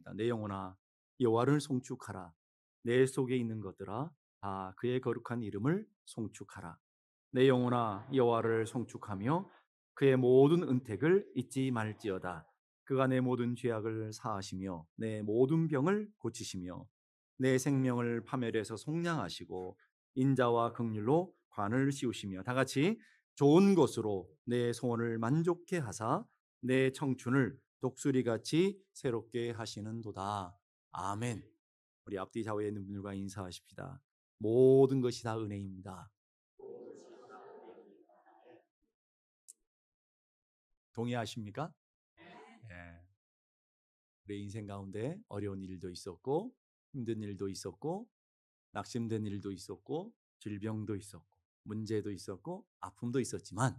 인사하십니다. 내 영혼아 여호와를 송축하라. 내 속에 있는 것들아 다 그의 거룩한 이름을 송축하라. 내 영혼아 여호와를 송축하며 그의 모든 은택을 잊지 말지어다. 그가 내 모든 죄악을 사하시며 내 모든 병을 고치시며 내 생명을 파멸해서 속량하시고 인자와 긍휼로 관을 씌우시며 다 같이 좋은 것으로 내 소원을 만족케 하사 내 청춘을 독수리같이 새롭게 하시는도다. 아멘. 우리 앞뒤 좌우에 있는 분들과 인사하십시다. 모든 것이 다 은혜입니다. 동의하십니까? 예. 우리 인생 가운데 어려운 일도 있었고 힘든 일도 있었고 낙심된 일도 있었고 질병도 있었고 문제도 있었고 아픔도 있었지만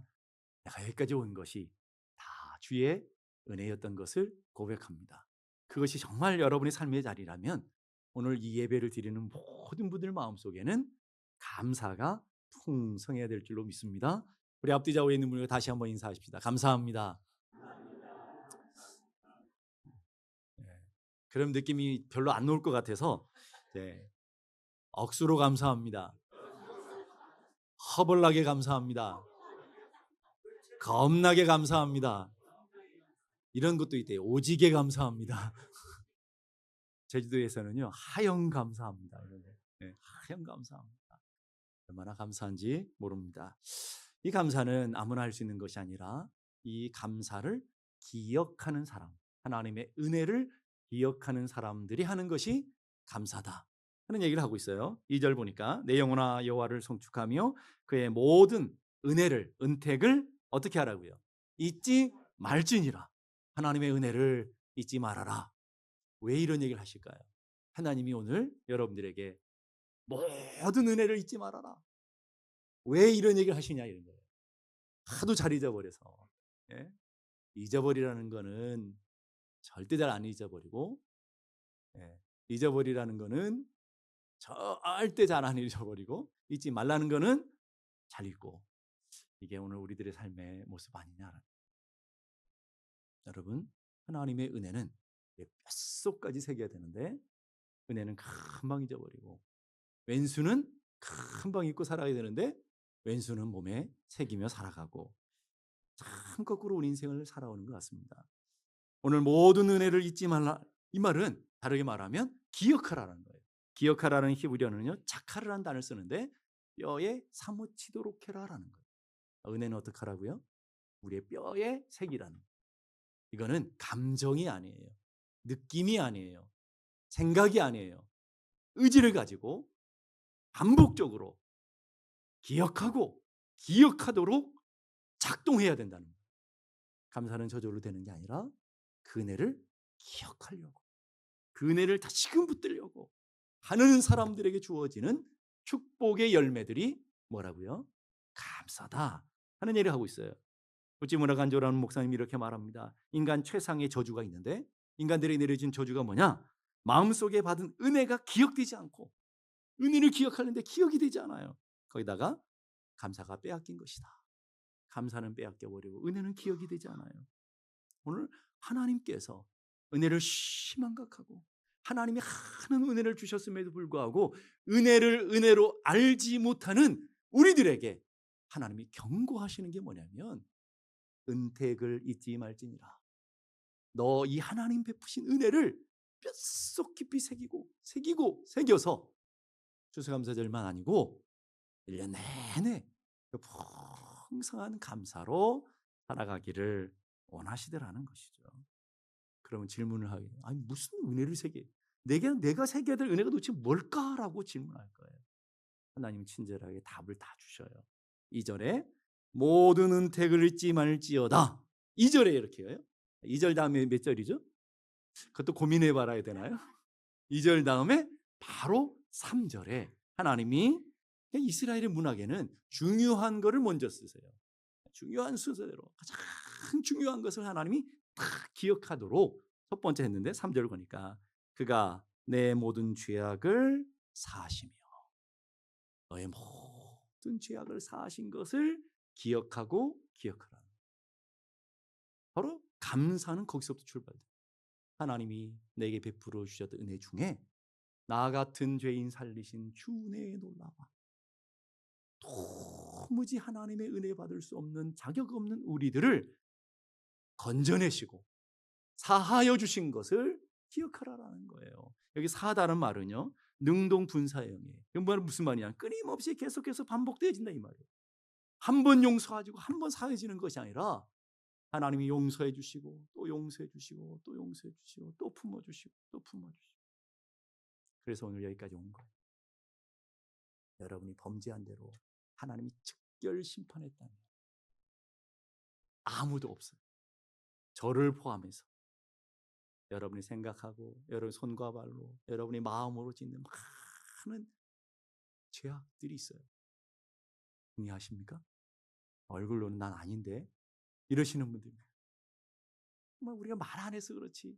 내가 여기까지 온 것이 다 주의 은혜였던 것을 고백합니다. 그것이 정말 여러분의 삶의 자리라면 오늘 이 예배를 드리는 모든 분들 마음속에는 감사가 풍성해야 될 줄로 믿습니다. 우리 앞뒤 좌우에 있는 분들 다시 한번 인사하십시다. 감사합니다. 예. 그런 느낌이 별로 안 올 것 같아서 억수로 감사합니다. 허벌나게 감사합니다. 겁나게 감사합니다. 이런 것도 있대요. 오지게 감사합니다. 제주도에서는요 하영 감사합니다. 네, 하영 감사합니다. 얼마나 감사한지 모릅니다. 이 감사는 아무나 할 수 있는 것이 아니라 이 감사를 기억하는 사람, 하나님의 은혜를 기억하는 사람들이 하는 것이 감사다 하는 얘기를 하고 있어요. 2절 보니까 내 영혼아 여호와를 송축하며 그의 모든 은혜를 은택을 어떻게 하라고요? 잊지 말지니라. 하나님의 은혜를 잊지 말아라. 왜 이런 얘기를 하실까요? 하나님이 오늘 여러분들에게 모든 은혜를 잊지 말아라. 왜 이런 얘기를 하시냐 이런 거예요. 하도 잘 잊어버려서. 예? 잊어버리라는 거는 절대 잘 안 잊어버리고, 예. 잊어버리라는 거는 절대 잘 안 잊어버리고, 잊지 말라는 거는 잘 잊고. 이게 오늘 우리들의 삶의 모습 아니냐. 여러분, 하나님의 은혜는 뼛속까지 새겨야 되는데 은혜는 금방 잊어버리고, 왼수는 금방 잊고 살아야 되는데 왼수는 몸에 새기며 살아가고, 참 거꾸로 우리 인생을 살아오는 것 같습니다. 오늘 모든 은혜를 잊지 말라, 이 말은 다르게 말하면 기억하라는 거예요. 기억하라는 히브리어는요 자카르라는 단어를 쓰는데 뼈에 사무치도록 해라라는 거예요. 은혜는 어떻게 하라고요? 우리의 뼈에 새기라는 거예요. 이거는 감정이 아니에요. 느낌이 아니에요. 생각이 아니에요. 의지를 가지고 반복적으로 기억하고 기억하도록 작동해야 된다는 거예요. 감사는 저절로 되는 게 아니라 그 은혜를 기억하려고, 그 은혜를 다시금 붙들려고 하는 사람들에게 주어지는 축복의 열매들이 뭐라고요? 감사다 하는 얘기를 하고 있어요. 구찌무라 간조라는 목사님이 이렇게 말합니다. 인간 최상의 저주가 있는데 인간들이 내려진 저주가 뭐냐? 마음속에 받은 은혜가 기억되지 않고 은혜를 기억하는데 기억이 되지 않아요. 거기다가 감사가 빼앗긴 것이다. 감사는 빼앗겨버리고 은혜는 기억이 되지 않아요. 오늘 하나님께서 은혜를 심각하고 하나님이 하는 은혜를 주셨음에도 불구하고 은혜를 은혜로 알지 못하는 우리들에게 하나님이 경고하시는 게 뭐냐면 은택을 잊지 말지니라. 너 이 하나님 베푸신 은혜를 뼛속 깊이 새겨서 추수감사절만 아니고 1년 내내 그 풍성한 감사로 살아가기를 원하시더라는 것이죠. 그러면 질문을 하게 돼요. 아니 무슨 은혜를 새겨? 내가 새겨야 될 은혜가 도대체 뭘까라고 질문할 거예요. 하나님 친절하게 답을 다 주셔요. 2절에 모든 은택을 잊지 말지어다. 2절에 이렇게 해요. 2절 다음에 몇 절이죠? 그것도 고민해 봐야 되나요? 2절 다음에 바로 3절에 하나님이 이스라엘의 문학에는 중요한 거를 먼저 쓰세요. 중요한 순서대로 가장 중요한 것을 하나님이 다 기억하도록 첫 번째 했는데 3절 보니까 그가 내 모든 죄악을 사하시며 너의 모든 죄악을 사하신 것을 기억하고 기억하라. 바로 감사는 거기서부터 출발돼요. 하나님이 내게 베풀어 주셨던 은혜 중에 나 같은 죄인 살리신 주 은혜의 놀라와 도무지 하나님의 은혜 받을 수 없는 자격 없는 우리들을 건져내시고 사하여 주신 것을 기억하라라는 거예요. 여기 사다는 말은요, 능동분사형이에요. 이건 무슨 말이냐? 끊임없이 계속해서 반복되어진다 이 말이에요. 한 번 용서하고 한 번 사해지는 것이 아니라 하나님이 용서해 주시고 또 용서해 주시고 또 용서해 주시고 또 품어 주시고 또 품어 주시고. 그래서 오늘 여기까지 온 거예요. 여러분이 범죄한 대로 하나님이 즉결 심판했다면 아무도 없어요. 저를 포함해서 여러분이 생각하고 여러분 손과 발로 여러분이 마음으로 짓는 많은 죄악들이 있어요. 동의하십니까? 얼굴로는 난 아닌데 이러시는 분들, 정말 우리가 말 안 해서 그렇지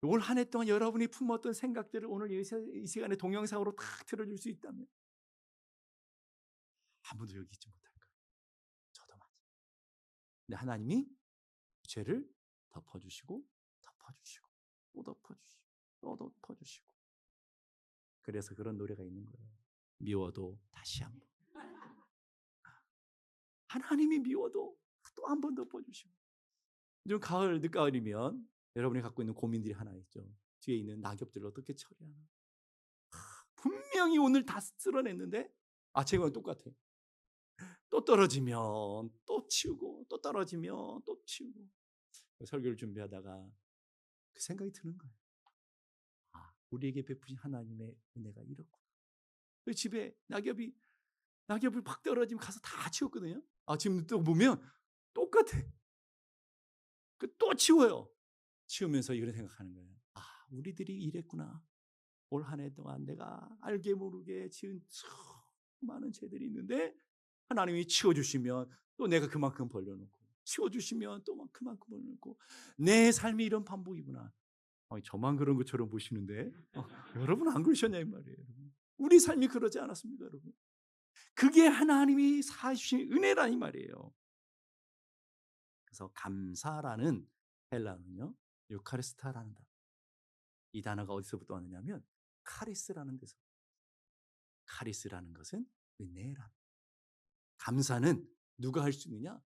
올 한 해 동안 여러분이 품었던 생각들을 오늘 이 시간에 동영상으로 딱 들어줄 수 있다면 아무도 여기 있지 못할 거예요. 저도 마찬가지. 근데 하나님이 죄를 덮어주시고 덮어주시고 또 덮어주시고 또 덮어주시고, 그래서 그런 노래가 있는 거예요. 미워도 다시 한번. 하나님이 미워도 또 한 번 덮어주시고. 요즘 가을, 늦가을이면 여러분이 갖고 있는 고민들이 하나 있죠. 뒤에 있는 낙엽들을 어떻게 처리하나. 분명히 오늘 다 쓸어냈는데 아침에는 똑같아. 또 떨어지면 또 치우고 또 떨어지면 또 치우고. 설교를 준비하다가 그 생각이 드는 거예요. 아, 우리에게 베푸신 하나님의 은혜가 이렇구나. 집에 낙엽을 팍 떨어지면 가서 다 치웠거든요. 아, 지금 또 보면 똑같아. 또 치워요. 치우면서 이런 생각하는 거예요. 아, 우리들이 이랬구나. 올 한 해 동안 내가 알게 모르게 지은 수많은 죄들이 있는데 하나님이 치워주시면 또 내가 그만큼 벌려놓고, 치워주시면 또 그만큼 벌려놓고, 내 삶이 이런 반복이구나. 저만 그런 것처럼 보시는데 여러분 안 그러셨냐 이 말이에요. 여러분. 우리 삶이 그러지 않았습니까 여러분? 그게 하나님이 사주신 은혜라 이 말이에요. 그래서 감사라는 헬라어는요, 유카리스타라는 단어. 이 단어가 어디서부터 왔느냐면 카리스라는 데서. 카리스라는 것은 은혜란. 감사는 누가 할 수 있느냐?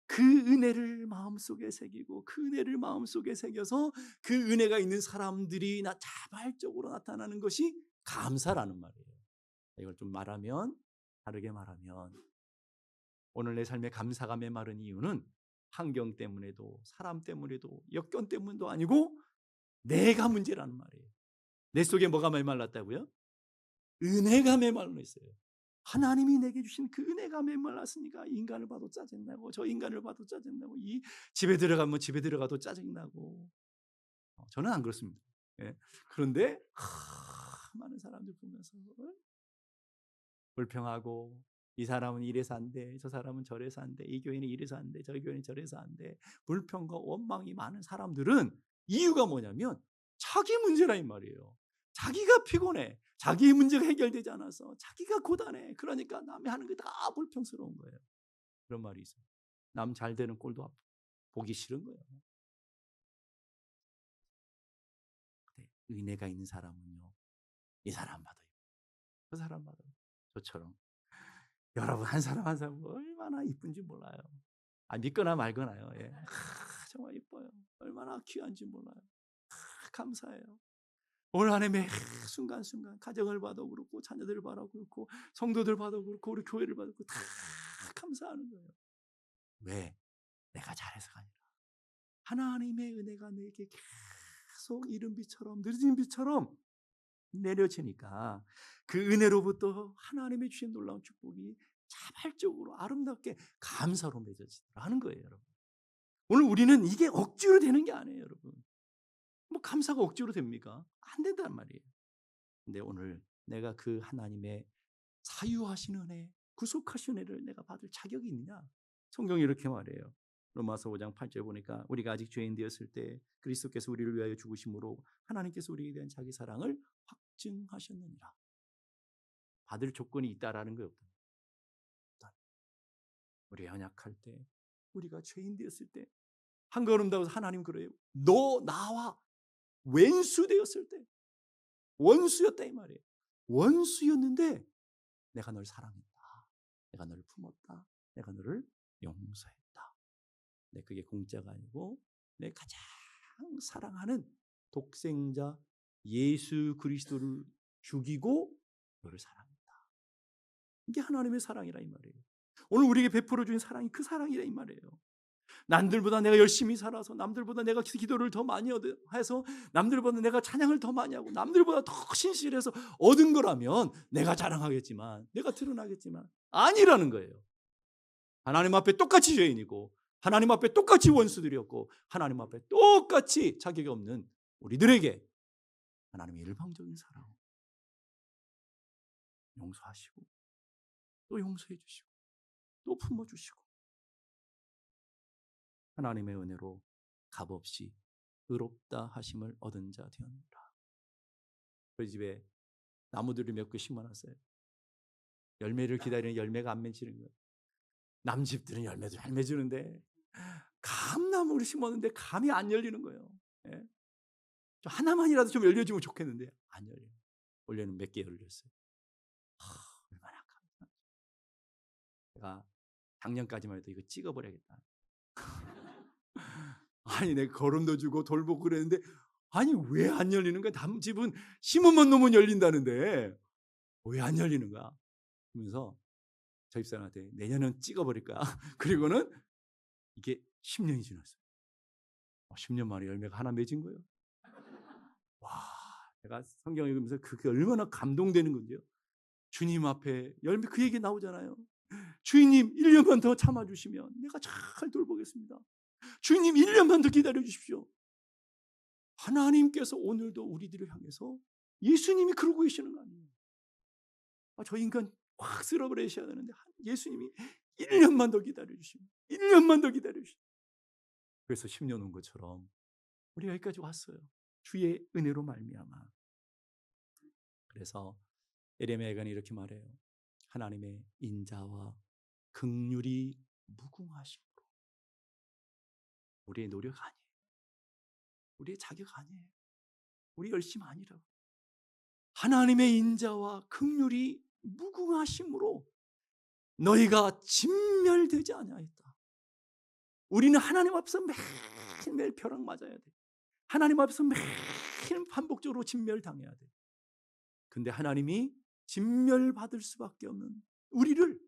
그 은혜를 마음속에 새기고 그 은혜를 마음속에 새겨서 그 은혜가 있는 사람들이 자발적으로 나타나는 것이 감사라는 말이에요. 이걸 좀 다르게 말하면 오늘 내 삶에 감사가 메마른 이유는 환경 때문에도 사람 때문에도 여건 때문도 아니고 내가 문제라는 말이에요. 내 속에 뭐가 메말랐다고요? 은혜가 메말라 있어요. 하나님이 내게 주신 그 은혜가 메말랐으니까 인간을 봐도 짜증나고 저 인간을 봐도 짜증나고 이 집에 들어가면 집에 들어가도 짜증나고. 저는 안 그렇습니다. 예. 그런데 많은 사람들 보면서 불평하고 이 사람은 이래서 안 돼, 저 사람은 저래서 안 돼, 이 교회는 이래서 안 돼, 저 교회는 저래서 안 돼. 불평과 원망이 많은 사람들은 이유가 뭐냐면 자기 문제라 이 말이에요. 자기가 피곤해. 자기 문제가 해결되지 않아서 자기가 고단해. 그러니까 남이 하는 게 다 불평스러운 거예요. 그런 말이 있어요. 남 잘 되는 꼴도 보기 싫은 거예요. 근데 은혜가 있는 사람은요, 이 사람 받아요, 그 사람 받아요. 저처럼 여러분 한 사람 한 사람 얼마나 이쁜지 몰라요. 믿거나 말거나요. 예. 정말 이뻐요. 얼마나 귀한지 몰라요. 감사해요. 올 한해 매 순간순간 가정을 봐도 그렇고 자녀들을 봐도 그렇고 성도들 봐도 그렇고 우리 교회를 봐도 그렇고 다 감사하는 거예요. 왜? 내가 잘해서가 아니라 하나님의 은혜가 내게 계속 이른 비처럼 늦은 비처럼 내려지니까 그 은혜로부터 하나님이 주신 놀라운 축복이 자발적으로 아름답게 감사로 맺어지더라는 거예요, 여러분. 오늘 우리는 이게 억지로 되는 게 아니에요, 여러분. 뭐 감사가 억지로 됩니까? 안 된단 말이에요. 근데 오늘 내가 그 하나님의 사유하신 은혜, 구속하신 은혜를 내가 받을 자격이 있느냐? 성경이 이렇게 말해요. 로마서 5장 8절 보니까 우리가 아직 죄인 되었을 때 그리스도께서 우리를 위하여 죽으심으로 하나님께서 우리에 대한 자기 사랑을 확증하셨느니라. 받을 조건이 있다라는 거예요. 우리 연약할 때, 우리가 죄인 되었을 때 한 걸음 더 하나님 그래요. 너 나와 왼수 되었을 때, 원수였다 이 말이에요. 원수였는데 내가 널 사랑했다. 내가 너를 품었다. 내가 너를 용서했다. 네, 그게 공짜가 아니고 내 가장 사랑하는 독생자 예수 그리스도를 죽이고 너를 사랑했다. 이게 하나님의 사랑이라 이 말이에요. 오늘 우리에게 베풀어 주신 사랑이 그 사랑이라 이 말이에요. 남들보다 내가 열심히 살아서, 남들보다 내가 기도를 더 많이 해서, 남들보다 내가 찬양을 더 많이 하고, 남들보다 더 신실해서 얻은 거라면 내가 자랑하겠지만, 내가 드러나겠지만 아니라는 거예요. 하나님 앞에 똑같이 죄인이고, 하나님 앞에 똑같이 원수들이었고, 하나님 앞에 똑같이 자격이 없는 우리들에게 하나님의 일방적인 사랑 용서하시고, 또 용서해 주시고, 또 품어주시고, 하나님의 은혜로 값없이 의롭다 하심을 얻은 자 되었노라. 저희 집에 나무들을 몇 개 심어놨어요. 열매를 기다리는 열매가 안 맺히는 거예요. 남 집들은 열매도 잘 맺주는데 감나무를 심었는데 감이 안 열리는 거예요. 예? 하나만이라도 좀 열려주면 좋겠는데 안 열려요. 원래는 몇 개 열렸어요. 얼마나 감사하죠. 제가 작년까지만 해도 이거 찍어버려야겠다. 아니 내가 거름도 주고 돌보고 그랬는데 아니 왜 안 열리는 거야? 남 집은 심으면 놓으면 열린다는데 왜 안 열리는 거야? 그러면서 저 집사람한테 내년은 찍어버릴 거야. 그리고는 이게 10년이 지났어요. 10년 만에 열매가 하나 맺은 거예요. 와, 제가 성경 읽으면서 그게 얼마나 감동되는 건데요. 주님 앞에 열매 그 얘기 나오잖아요. 주인님 1년만 더 참아주시면 내가 잘 돌보겠습니다. 주인님 1년만 더 기다려 주십시오. 하나님께서 오늘도 우리들을 향해서 예수님이 그러고 계시는 거 아니에요. 저 인간 확 쓸어버리셔야 되는데 예수님이 1년만 더 기다려 주시면 1년만 더 기다려 주시면 그래서 10년 온 것처럼 우리가 여기까지 왔어요. 주의 은혜로 말미암아. 그래서 예레미야가 이렇게 말해요. 하나님의 인자와 긍휼이 무궁하심으로. 우리의 노력 아니에요. 우리의 자격 아니에요. 우리 열심 아니라고. 하나님의 인자와 긍휼이 무궁하심으로 너희가 진멸되지 아니하였다. 우리는 하나님 앞에서 매일매일 벼락 맞아야 돼. 하나님 앞에서 매일 반복적으로 진멸당해야 돼. 근데 하나님이 진멸받을 수밖에 없는 우리를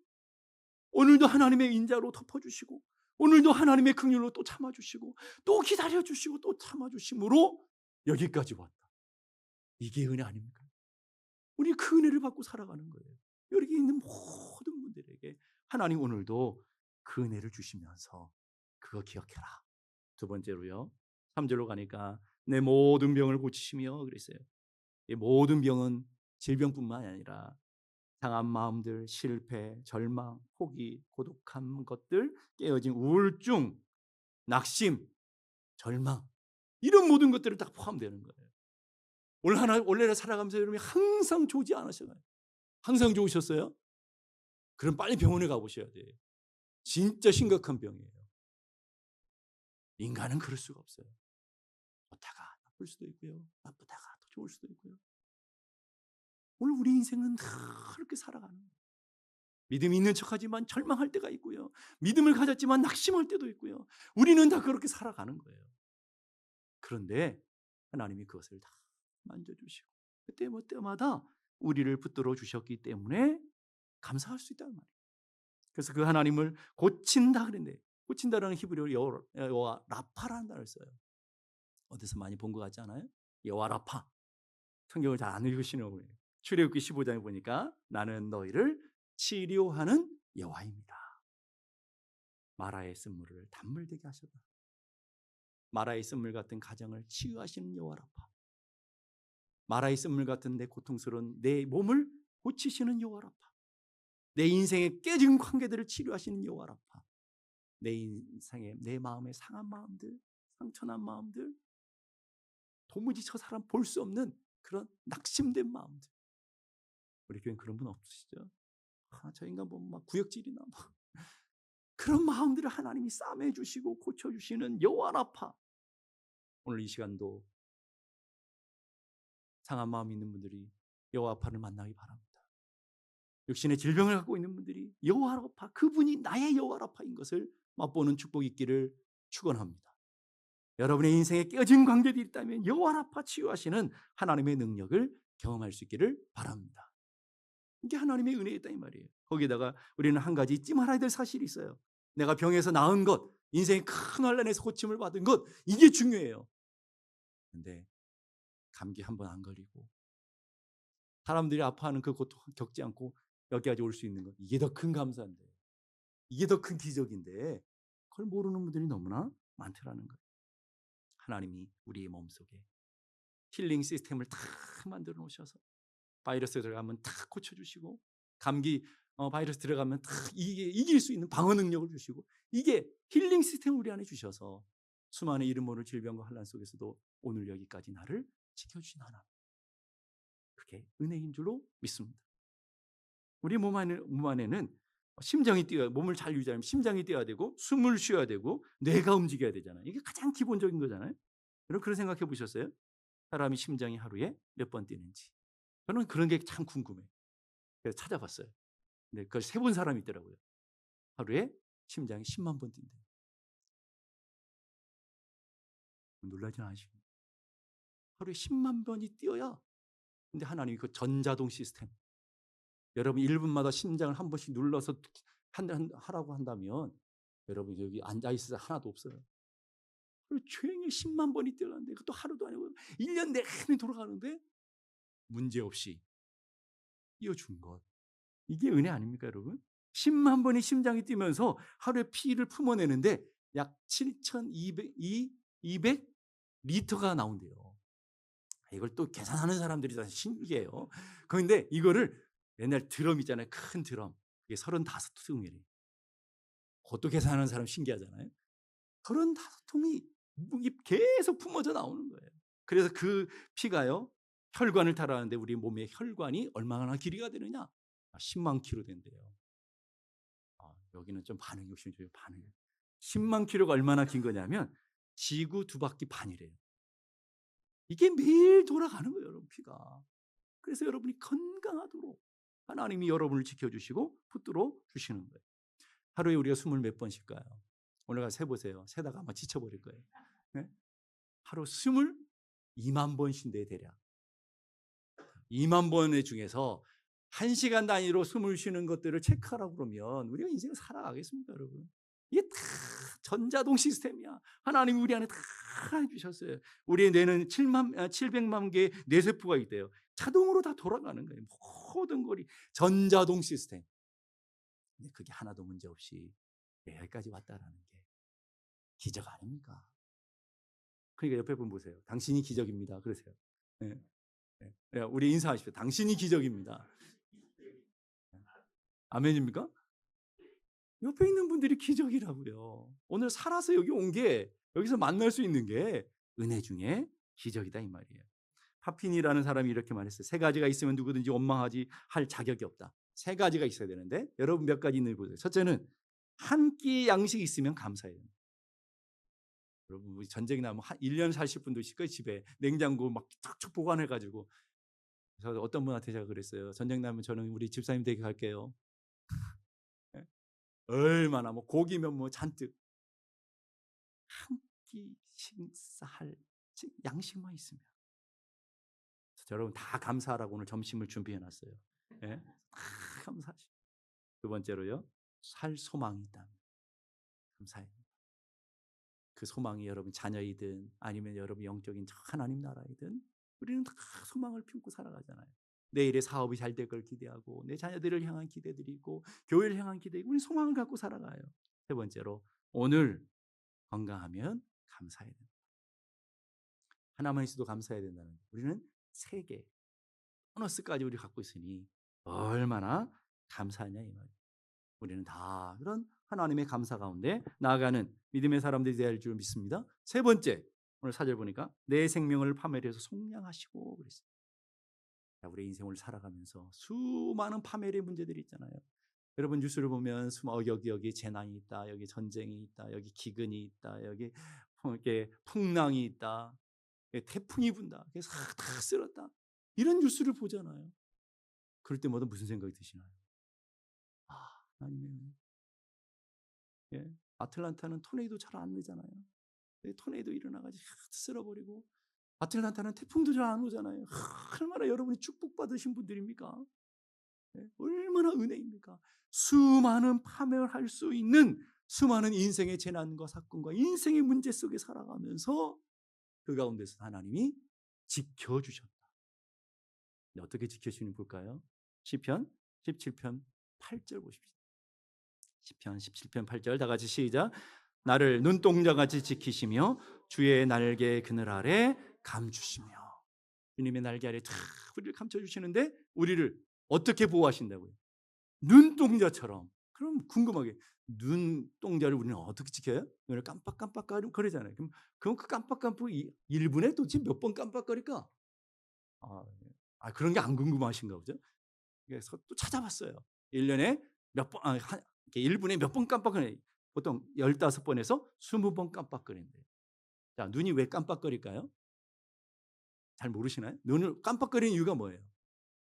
오늘도 하나님의 인자로 덮어주시고 오늘도 하나님의 긍휼로 또 참아주시고 또 기다려주시고 또 참아주심으로 여기까지 왔다. 이게 은혜 아닙니까? 우리 그 은혜를 받고 살아가는 거예요. 여기 있는 모든 분들에게 하나님 오늘도 그 은혜를 주시면서 그거 기억해라. 두 번째로요. 3절로 가니까 내 모든 병을 고치시며 그랬어요. 이 모든 병은 질병뿐만 아니라 상한 마음들, 실패, 절망, 포기, 고독한 것들, 깨어진 우울증, 낙심, 절망 이런 모든 것들을 다 포함되는 거예요. 원래 살아가면서 여러분이 항상 좋지 않으셨나요? 항상 좋으셨어요? 그럼 빨리 병원에 가보셔야 돼요. 진짜 심각한 병이에요. 인간은 그럴 수가 없어요. 좋다가 나쁠 수도 있고요. 나쁘다가 또 좋을 수도 있고요. 오늘 우리 인생은 다 그렇게 살아가는 거예요. 믿음이 있는 척하지만 절망할 때가 있고요. 믿음을 가졌지만 낙심할 때도 있고요. 우리는 다 그렇게 살아가는 거예요. 그런데 하나님이 그것을 다 만져주시고 그때마다 우리를 붙들어 주셨기 때문에 감사할 수 있다는 말이에요. 그래서 그 하나님을 고친다 그랬는데 고친다라는 히브리어 여호와 라파라는 단어를 써요. 어디서 많이 본 것 같지 않아요? 여호와 라파. 성경을 잘 안 읽으시는 거예요. 출애굽기 15장에 보니까 나는 너희를 치료하는 여호와입니다. 마라의 쓴물을 단물되게 하셨다. 마라의 쓴물 같은 가정을 치유하시는 여호와 라파. 마라의 쓴물 같은 내 고통스러운 내 몸을 고치시는 여호와 라파. 내 인생의 깨진 관계들을 치료하시는 여호와 라파. 내 인생에 내 마음의 상한 마음들, 상처난 마음들, 도무지 저 사람 볼 수 없는 그런 낙심된 마음들. 우리 교회는 그런 분 없으시죠? 저 인간 보면 막 구역질이나 막 그런 마음들을 하나님이 싸매 주시고 고쳐 주시는 여호와 라파. 오늘 이 시간도 상한 마음이 있는 분들이 여호와파를 만나기 바랍니다. 육신의 질병을 갖고 있는 분들이 여호와라파, 그분이 나의 여호와라파인 것을 맛보는 축복이 있기를 축원합니다. 여러분의 인생에 깨어진 관계들이 있다면 여호와라파 치유하시는 하나님의 능력을 경험할 수 있기를 바랍니다. 이게 하나님의 은혜였다 이 말이에요. 거기다가 우리는 한 가지 잊지 말아야 될 사실이 있어요. 내가 병에서 나은 것, 인생의 큰 환난에서 고침을 받은 것, 이게 중요해요. 근데 감기 한 번 안 걸리고 사람들이 아파하는 그 고통 겪지 않고 여기까지 올 수 있는 것, 이게 더 큰 감사인데, 이게 더 큰 기적인데 그걸 모르는 분들이 너무나 많더라는 거예요. 하나님이 우리의 몸속에 힐링 시스템을 다 만들어 놓으셔서 바이러스 들어가면 다 고쳐주시고, 감기 바이러스 들어가면 다 이길 수 있는 방어 능력을 주시고, 이게 힐링 시스템을 우리 안에 주셔서 수많은 이름 모를 질병과 환난 속에서도 오늘 여기까지 나를 지켜주신 하나님, 그게 은혜인 줄로 믿습니다. 우리 몸 안에는 심장이 뛰어야, 몸을 잘 유지하려면 심장이 뛰어야 되고 숨을 쉬어야 되고 뇌가 움직여야 되잖아요. 이게 가장 기본적인 거잖아요. 여러분 그런 생각해 보셨어요? 사람이 심장이 하루에 몇 번 뛰는지. 저는 그런 게 참 궁금해요. 그래서 찾아봤어요. 근데 그걸 세본 사람이 있더라고요. 하루에 심장이 10만 번 뛴대요. 놀라지 않으시고 하루에 10만 번이 뛰어야. 근데 하나님이 그 전자동 시스템, 여러분 1분마다 심장을 한 번씩 눌러서 하라고 한다면 여러분 여기 앉아 있을 하나도 없어요. 종일 10만 번이 뛰어가는데 그것도 하루도 아니고 1년 내내 돌아가는데 문제없이 뛰어준 것, 이게 은혜 아닙니까 여러분? 10만 번이 심장이 뛰면서 하루에 피를 품어내는데 약 7,200 리터가 나온대요. 이걸 또 계산하는 사람들이 다 신기해요. 그런데 이거를 옛날 드럼 있잖아요. 큰 드럼. 그게 35통이래요. 그것도 계산하는 사람 신기하잖아요. 35통이 계속 품어져 나오는 거예요. 그래서 그 피가요, 혈관을 타라는데 우리 몸의 혈관이 얼마나 길이가 되느냐? 10만 킬로 된대요. 여기는 좀 반응이 욕심이 좀 반응이. 10만 킬로가 얼마나 긴 거냐면 지구 2바퀴 반이래요. 이게 매일 돌아가는 거예요, 여러분, 피가. 그래서 여러분이 건강하도록 하나님이 여러분을 지켜주시고 붙들어 주시는 거예요. 하루에 우리가 숨을 몇 번 쉴까요? 오늘 가서 세보세요. 세다가 아마 지쳐버릴 거예요. 네? 하루 숨을 2만 번 쉰대 대략. 2만 번의 중에서 1시간 단위로 숨을 쉬는 것들을 체크하라고 그러면 우리가 인생을 살아가겠습니까, 여러분? 이게 다 전자동 시스템이야. 하나님이 우리 안에 다 해주셨어요. 우리의 뇌는 700만 개의 뇌세포가 있대요. 자동으로 다 돌아가는 거예요. 모든 것이 전자동 시스템. 근데 그게 하나도 문제없이 여기까지 왔다라는 게 기적 아닙니까? 그러니까 옆에 분 보세요. 당신이 기적입니다. 그러세요. 네. 네. 우리 인사하십시오. 당신이 기적입니다. 아멘입니까? 옆에 있는 분들이 기적이라고요. 오늘 살아서 여기 온 게, 여기서 만날 수 있는 게 은혜 중에 기적이다 이 말이에요. 파핀이라는 사람이 이렇게 말했어요. 3가지가 있으면 누구든지 원망하지 할 자격이 없다. 3가지가 있어야 되는데 여러분 몇 가지 있는지 보세요. 첫째는 한 끼 양식이 있으면 감사해야 됩니다. 여러분 우리 전쟁이 나면 1년 사실 분도 있을 거예요. 집에 냉장고 막 탁탁 보관해가지고. 그래서 어떤 분한테 제가 그랬어요. 전쟁 나면 저는 우리 집사님 댁에 갈게요. 얼마나 뭐 고기면 뭐 잔뜩 한 끼 식사할 양식만 있으면. 여러분 다 감사하라고 오늘 점심을 준비해놨어요. 예? 다 감사하시고. 2번째로요, 살 소망이 있다면 감사해요. 그 소망이 여러분 자녀이든 아니면 여러분 영적인 하나님 나라이든 우리는 다 소망을 품고 살아가잖아요. 내일의 사업이 잘 될 걸 기대하고 내 자녀들을 향한 기대들이 있고 교회를 향한 기대, 우리 소망을 갖고 살아가요. 3번째로 오늘 건강하면 감사해야 된다. 하나만 있어도 감사해야 된다는 거예요. 우리는 3개 보너스까지 우리 갖고 있으니 얼마나 감사하냐 이 말이에요. 우리는 다 그런 하나님의 감사 가운데 나아가는 믿음의 사람들이 될 줄 믿습니다. 3번째, 오늘 사절 보니까 내 생명을 파멸해서 속량하시고 그랬어요. 우리 인생을 살아가면서 수많은 파멸의 문제들이 있잖아요. 여러분 뉴스를 보면 여기 재난이 있다, 여기 전쟁이 있다, 여기 기근이 있다, 여기 이렇게 풍랑이 있다, 태풍이 분다, 그래서 다 쓸었다. 이런 뉴스를 보잖아요. 그럴 때마다 무슨 생각이 드시나요? 하나님의 은혜. 예, 아틀란타는 토네이도 잘 안 나잖아요. 토네이도 일어나가지고 쓸어버리고, 아틀란타는 태풍도 잘 안 오잖아요. 얼마나 여러분이 축복받으신 분들입니까? 예, 얼마나 은혜입니까? 수많은 파멸할 수 있는 수많은 인생의 재난과 사건과 인생의 문제 속에 살아가면서 그 가운데서 하나님이 지켜주셨다. 어떻게 지켜주시는지 볼까요? 시편 17편 8절 보십시오. 시편 17편 8절 다 같이 시작. 나를 눈동자같이 지키시며 주의 날개 그늘 아래 감추시며. 주님의 날개 아래 다 우리를 감춰주시는데 우리를 어떻게 보호하신다고요? 눈동자처럼. 그럼 궁금하게, 눈동자를 우리는 어떻게 지켜요? 눈을 깜빡깜빡 거리잖아요. 그럼 그 깜빡깜빡 1분에 도대체 몇 번 깜빡거릴까? 그런 게 안 궁금하신가 보죠? 그래서 또 찾아봤어요. 1년에 몇 번, 1분에 몇 번 깜빡거려요? 보통 15번에서 20번 깜빡거린대요. 자, 눈이 왜 깜빡거릴까요? 잘 모르시나요? 눈을 깜빡거리는 이유가 뭐예요?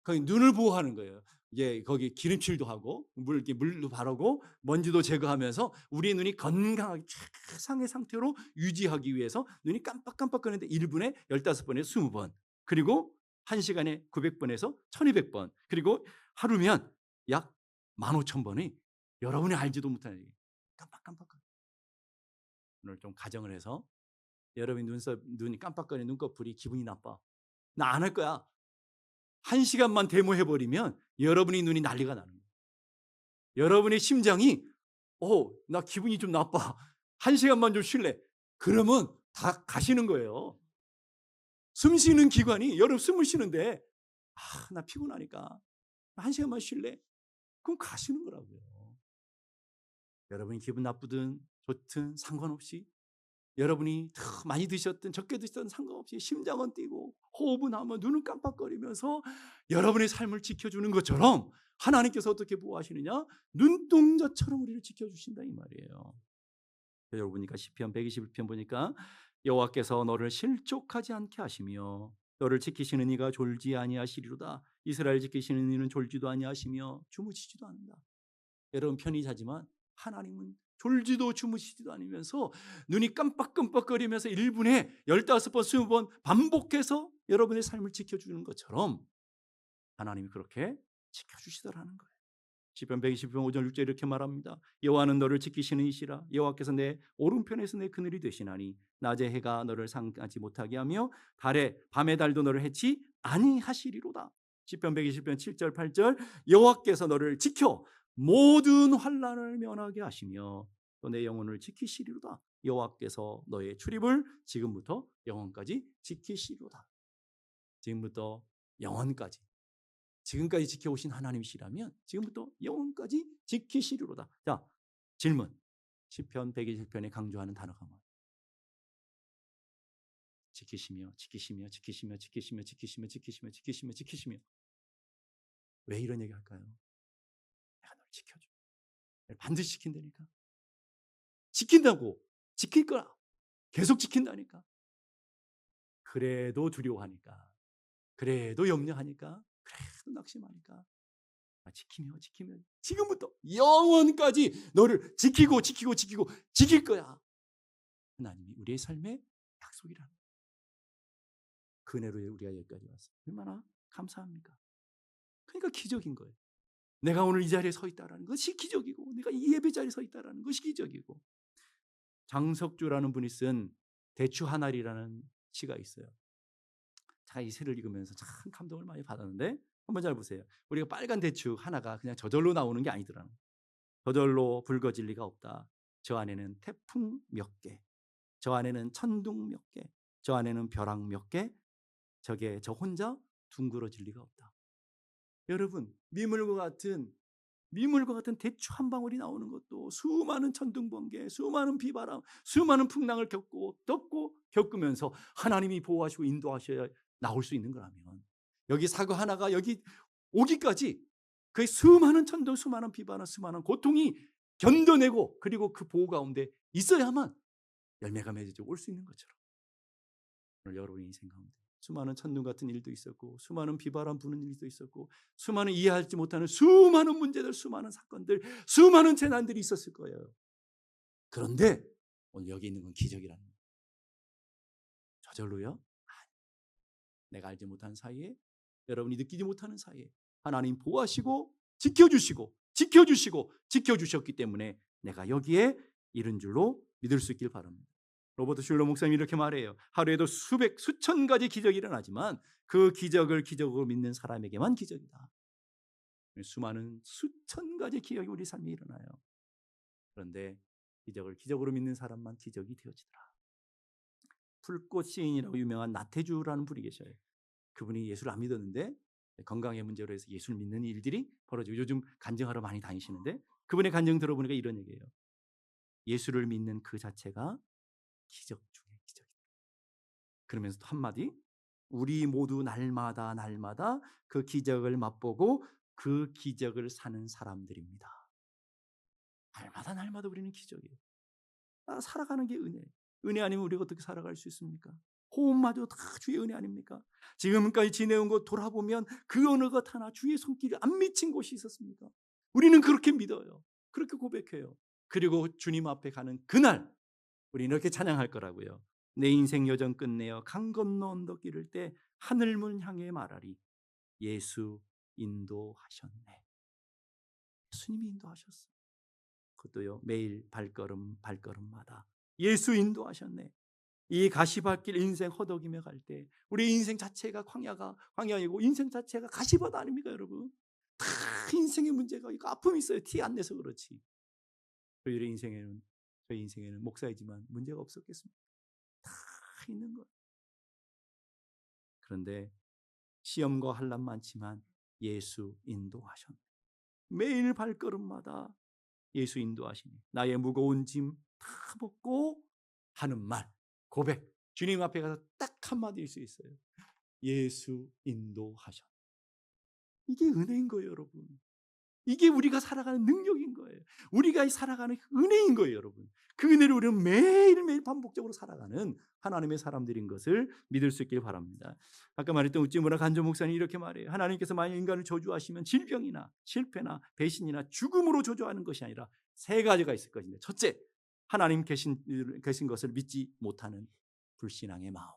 거기 눈을 보호하는 거예요. 이게 거기 기름칠도 하고 물도 바르고 먼지도 제거하면서 우리의 눈이 건강하게 최상의 상태로 유지하기 위해서 눈이 깜빡깜빡거리는데 1분에 15번에서 20번, 그리고 1시간에 900번에서 1200번, 그리고 하루면 약 15,000번이 여러분이 알지도 못하는 깜빡깜빡거려요. 오늘 좀 가정을 해서 여러분이 눈이 깜빡거리는 눈꺼풀이 기분이 나빠. 나 안 할 거야. 1시간만 데모해버리면 여러분의 눈이 난리가 나는 거예요. 여러분의 심장이 나 기분이 좀 나빠. 1시간만 좀 쉴래. 그러면 다 가시는 거예요. 숨 쉬는 기관이, 여러분 숨을 쉬는데 나 피곤하니까 1시간만 쉴래. 그럼 가시는 거라고요. 여러분이 기분 나쁘든 좋든 상관없이, 여러분이 더 많이 드셨든 적게 드셨든 상관없이 심장은 뛰고 호흡은 하면 눈은 깜빡거리면서 여러분의 삶을 지켜주는 것처럼 하나님께서 어떻게 보호하시느냐? 눈동자처럼 우리를 지켜주신다 이 말이에요. 여러분 보니까 시편 121편 보니까 여호와께서 너를 실족하지 않게 하시며 너를 지키시는 이가 졸지 아니하시리로다. 이스라엘 지키시는 이는 졸지도 아니하시며 주무시지도 않는다. 여러분 편히 자지만 하나님은 졸지도 주무시지도 않으면서 눈이 깜빡깜빡거리면서 1분에 15번, 20번 반복해서 여러분의 삶을 지켜주는 것처럼 하나님이 그렇게 지켜주시더라는 거예요. 시편 120편 5절 6절 이렇게 말합니다. 여호와는 너를 지키시는 이시라. 여호와께서 내 오른편에서 내 그늘이 되시나니 낮에 해가 너를 상하지 못하게 하며 밤의 달도 너를 해치 아니하시리로다. 시편 120편 7절 8절 여호와께서 너를 지켜 모든 환난을 면하게 하시며 또 내 영혼을 지키시리로다. 여호와께서 너의 출입을 지금부터 영원까지 지키시리로다. 지금부터 영원까지, 지금까지 지켜오신 하나님이시라면 지금부터 영원까지 지키시리로다. 자, 질문. 시편 120편에 강조하는 단어가 뭐예요? 지키시며 지키시며 지키시며 지키시며 지키시며 지키시며 지키시며 지키시며. 왜 이런 얘기 할까요? 내가 널 지켜줘. 반드시 지킨다니까. 지킨다고. 지킬 거야. 계속 지킨다니까. 그래도 두려워하니까, 그래도 염려하니까, 그래도 낙심하니까 지키며 지금부터 영원까지 너를 지키고 지킬 거야. 하나님이 우리의 삶의 약속이라는 거예요. 그 은혜로 우리가 여기까지 왔어요. 얼마나 감사합니까? 그러니까 기적인 거예요. 내가 오늘 이 자리에 서 있다는 것이 기적이고, 내가 이 예배 자리에 서 있다는 것이 기적이고. 장석주라는 분이 쓴 대추 한 알이라는 시가 있어요. 제가 이 시를 읽으면서 참 감동을 많이 받았는데 한번 잘 보세요. 우리가 빨간 대추 하나가 그냥 저절로 나오는 게 아니더라고요. 저절로 붉어질 리가 없다. 저 안에는 태풍 몇 개, 저 안에는 천둥 몇 개, 저 안에는 벼락 몇 개, 저 혼자 둥그러질 리가 없다. 여러분, 미물과 같은 대추 한 방울이 나오는 것도 수많은 천둥 번개, 수많은 비바람, 수많은 풍랑을 겪으면서 하나님이 보호하시고 인도하셔야 나올 수 있는 거라면, 여기 사과 하나가 여기 오기까지 그 수많은 천둥, 수많은 비바람, 수많은 고통이 견뎌내고, 그리고 그 보호 가운데 있어야만 열매가 맺어져 올 수 있는 것처럼 오늘 여러분의 인생 가운데 수많은 천둥 같은 일도 있었고, 수많은 비바람 부는 일도 있었고, 수많은 이해하지 못하는 수많은 문제들, 수많은 사건들, 수많은 재난들이 있었을 거예요. 그런데 오늘 여기 있는 건 기적이라는 거예요. 저절로요? 내가 알지 못한 사이에, 여러분이 느끼지 못하는 사이에 하나님 보호하시고 지켜주셨기 때문에 내가 여기에 이른 줄로 믿을 수 있길 바랍니다. 로버트 슐러 목사님이 이렇게 말해요. 하루에도 수천 가지 기적이 일어나지만 그 기적을 기적으로 믿는 사람에게만 기적이다. 수많은 수천 가지 기적이 우리 삶에 일어나요. 그런데 기적을 기적으로 믿는 사람만 기적이 되어지더라. 풀꽃 시인이라고 유명한 나태주라는 분이 계셔요. 그분이 예수를 안 믿었는데 건강의 문제로 해서 예수를 믿는 일들이 벌어지고, 요즘 간증하러 많이 다니시는데 그분의 간증 들어보니까 이런 얘기예요. 예수를 믿는 그 자체가 기적 중에 기적이다. 그러면서 또 한마디, 우리 모두 날마다 그 기적을 맛보고 그 기적을 사는 사람들입니다. 날마다 우리는 기적이에요. 살아가는 게 은혜예요. 은혜 아니면 우리가 어떻게 살아갈 수 있습니까? 호흡마저 다 주의 은혜 아닙니까? 지금까지 지내온 것 돌아보면 그 어느 것 하나 주의 손길이 안 미친 곳이 있었습니까? 우리는 그렇게 믿어요. 그렇게 고백해요. 그리고 주님 앞에 가는 그날 우리는 이렇게 찬양할 거라고요. 내 인생 여정 끝내어 강 건너 언덕 기를 때 하늘문 향해 말하리, 예수 인도하셨네. 예수님이 인도하셨어요. 그것도요, 매일 발걸음마다 예수 인도하셨네. 이 가시밭길 인생 허덕이며 갈 때 우리 인생 자체가 광야이고 인생 자체가 가시밭 아닙니까, 여러분? 다 인생의 문제가 있고 아픔이 있어요. 티 안 내서 그렇지. 저희 인생에는 목사이지만 문제가 없었겠습니까? 다 있는 거예요. 그런데 시험과 환난 많지만 예수 인도하셨네. 매일 발걸음마다 예수 인도하시니 나의 무거운 짐 다 벗고 하는 말, 고백, 주님 앞에 가서 딱 한마디일 수 있어요. 예수 인도하셨네. 이게 은혜인 거예요, 여러분. 이게 우리가 살아가는 능력인 거예요. 우리가 살아가는 은혜인 거예요, 여러분. 그 은혜를 우리는 매일매일 반복적으로 살아가는 하나님의 사람들인 것을 믿을 수 있길 바랍니다. 아까 말했던 우찌무라 간조 목사님 이렇게 말해요. 하나님께서 만약 인간을 저주하시면 질병이나 실패나 배신이나 죽음으로 저주하는 것이 아니라 세 가지가 있을 것인데, 첫째, 하나님 계신 것을 믿지 못하는 불신앙의 마음.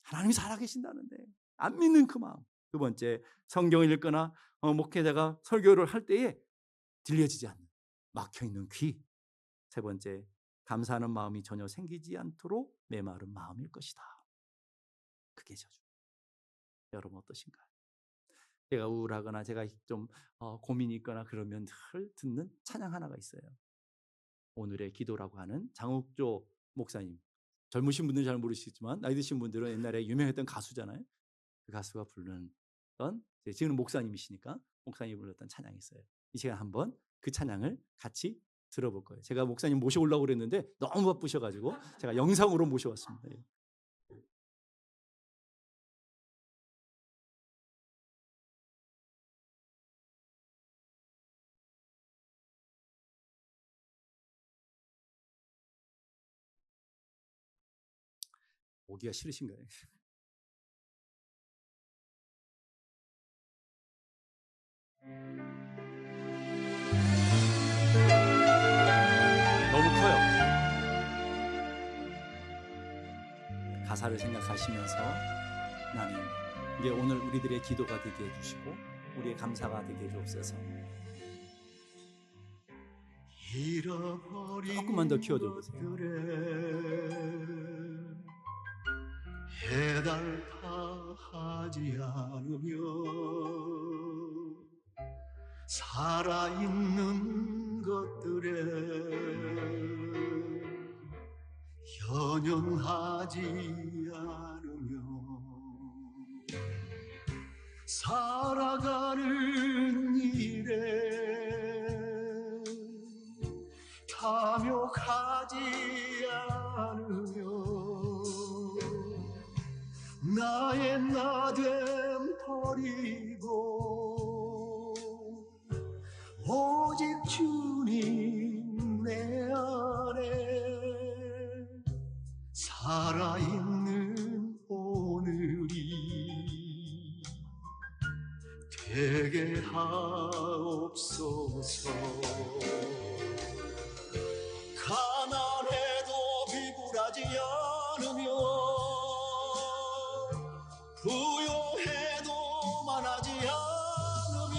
하나님이 살아계신다는데 안 믿는 그 마음. 두 번째, 성경을 읽거나 목회자가 설교를 할 때에 들려지지 않는 막혀있는 귀. 세 번째, 감사하는 마음이 전혀 생기지 않도록 메마른 마음일 것이다. 그게 저주. 여러분 어떠신가요? 제가 우울하거나 제가 좀 고민이 있거나 그러면 늘 듣는 찬양 하나가 있어요. 오늘의 기도라고 하는 장욱조 목사님. 젊으신 분들은 잘 모르시지만 나이 드신 분들은 옛날에 유명했던 가수잖아요. 그 가수가 부르던, 지금 목사님이시니까 목사님이 불렀던 찬양이 있어요. 이 시간 한번 그 찬양을 같이 들어볼 거예요. 제가 목사님 모셔오려고 그랬는데 너무 바쁘셔가지고 제가 영상으로 모셔왔습니다. 오기가 싫으신가요? 너무 커요. 가사를 생각하시면서 하나님, 이게 오늘 우리들의 기도가 되게 해주시고 우리의 감사가 되게 해주옵소서. 조금만 더 키워줘 보세요. 해달파하지 않으며 살아있는 것들에 연연하지 않으며 살아가는 일에 탐욕하지 않으며 나의 나됨 버리고 오직 주님 내 안에 살아있는 오늘 되게 하옵소서. 가난해도 비굴하지 않으며 부요해도 만하지 않으며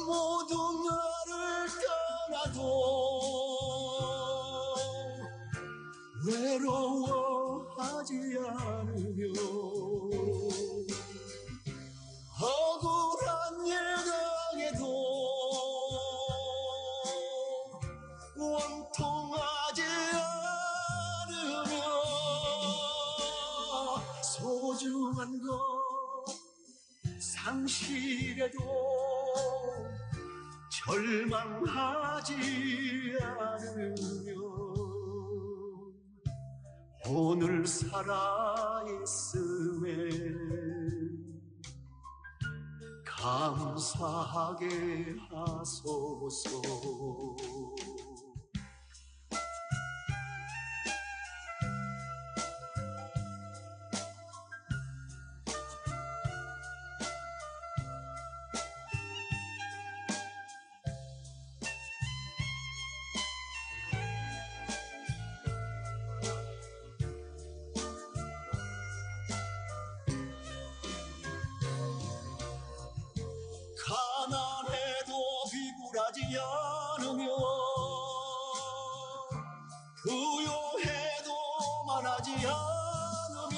모두 나를 떠나도 외로워하지 않으며 억울한 일 당해도 원통하지 않으며 소중한 것 상실해도 절망하지 않으며 오늘 살아있음에 감사하게 하소서. 가난해도 비굴하지 않으며 부요해도 만하지 않으며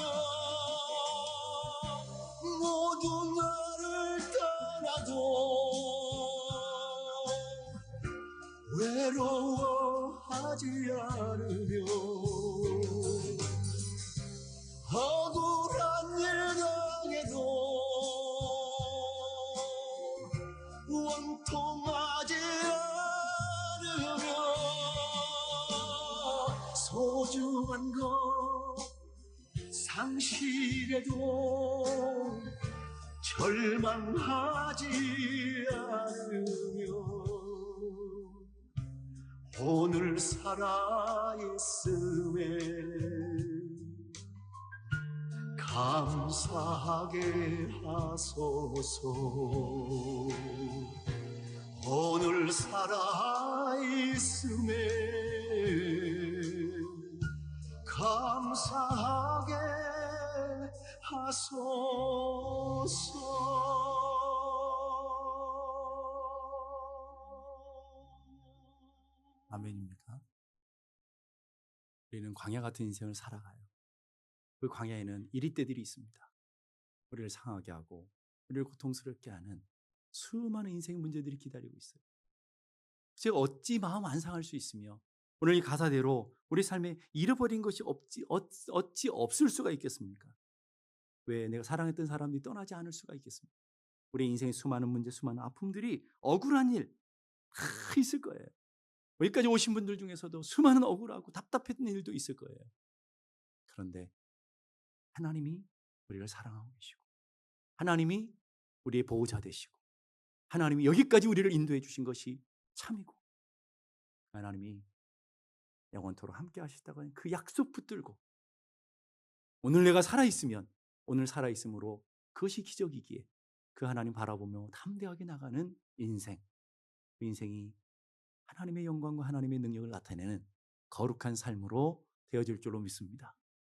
모두 나를 떠나도 외로워하지 않으며 억울한 일 당해도 원통하지 않으며 소중한 것 상실해도 절망하지 않으며 오늘 살아있음에 감사하게 하소서. 오늘 살아있음에 감사하게 하소서. 아멘입니까? 우리는 광야 같은 인생을 살아가요. 그 광야에는 이리때들이 있습니다. 우리를 상하게 하고 우리를 고통스럽게 하는 수많은 인생 문제들이 기다리고 있어요. 제가 어찌 마음 안 상할 수 있으며 오늘 이 가사대로 우리 삶에 잃어버린 것이 어찌 없을 수가 있겠습니까? 왜 내가 사랑했던 사람들이 떠나지 않을 수가 있겠습니까? 우리 인생의 수많은 문제, 수많은 아픔들이 억울한 일 다 있을 거예요. 여기까지 오신 분들 중에서도 수많은 억울하고 답답했던 일도 있을 거예요. 그런데 하나님이 우리를 사랑하고 계시고 하나님이 우리의 보호자 되시고 하나님이 여기까지 우리를 인도해 주신 것이 참이고 하나님이 영원토록 함께 하시다고 하는 그 약속 붙들고 오늘 내가 살아있으면 오늘 살아있음으로 그것이 기적이기에 그 하나님 바라보며 담대하게 나가는 인생, 그 인생이 하나님의 영광과 하나님의 능력을 나타내는 거룩한 삶으로 되어질 줄로 믿습니다.